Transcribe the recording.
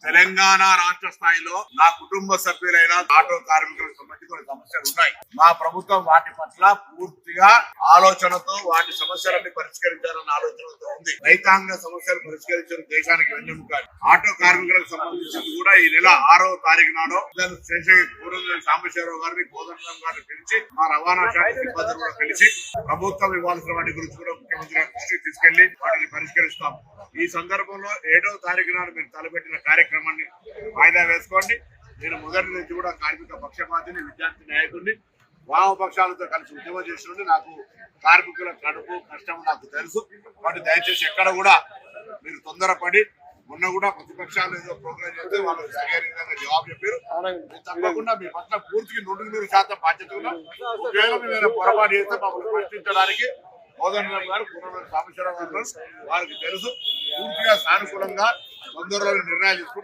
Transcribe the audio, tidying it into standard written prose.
తెలంగాణ రాష్ట్ర స్థాయిలో నా కుటుంబ సభ్యులైన ఆటో కార్మికులకు సంబంధించి కొన్ని సమస్యలు ఉన్నాయి. మా ప్రభుత్వం వాటి పట్ల పూర్తిగా ఆలోచనతో వాటి సమస్యలన్నీ పరిష్కరించాలన్న ఆలోచనతో ఉంది. రైతాంగ సమస్యలు పరిష్కరించడం దేశానికి వెన్నెముక. ఆటో కార్మికులకు సంబంధించి కూడా ఈ నెల 6వ తారీఖు నాడు సాంబశివరావు గారిని, కోదండరాం గారిని పిలిచి, మా రవాణా శాఖ సిబ్బందిని కూడా పిలిచి ప్రభుత్వం ఇవ్వాల్సిన వాటి గురించి కూడా ముఖ్యమంత్రి గారి దృష్టికి తీసుకెళ్లి వాటిని పరిష్కరిస్తాం. ఈ సందర్భంలో 7వ తారీఖు నాడు మీరు తలపెట్టిన కార్యక్రమాన్ని వాయిదా వేసుకోండి. నేను మొదటి నుంచి కూడా కార్మిక పక్షపాతిని, విద్యార్థి నాయకుడిని, వామపక్షాలతో కలిసి ఉద్యమం చేస్తుంటే నాకు కార్మికుల కడుపు కష్టం నాకు తెలుసు. కాబట్టి దయచేసి ఎక్కడ కూడా మీరు తొందరపడి, మొన్న కూడా ప్రతిపక్షాలు ఏదో ప్రోగ్రాం చేస్తే వాళ్ళు సరైన విధంగా జవాబు చెప్పారు. తప్పకుండా మీ పట్ల పూర్తికి 100% బాధ్యత ఉన్నాం. ఒకవేళ మేము పొరపాటు చేస్తే మమ్మల్ని ప్రశ్నించడానికి కోదండరాం గారు, సాంబశివరావు గారు వారికి తెలుసు. పూర్తిగా సానుకూలంగా తొందరలో నిర్ణయాలు తీసుకుంటారు.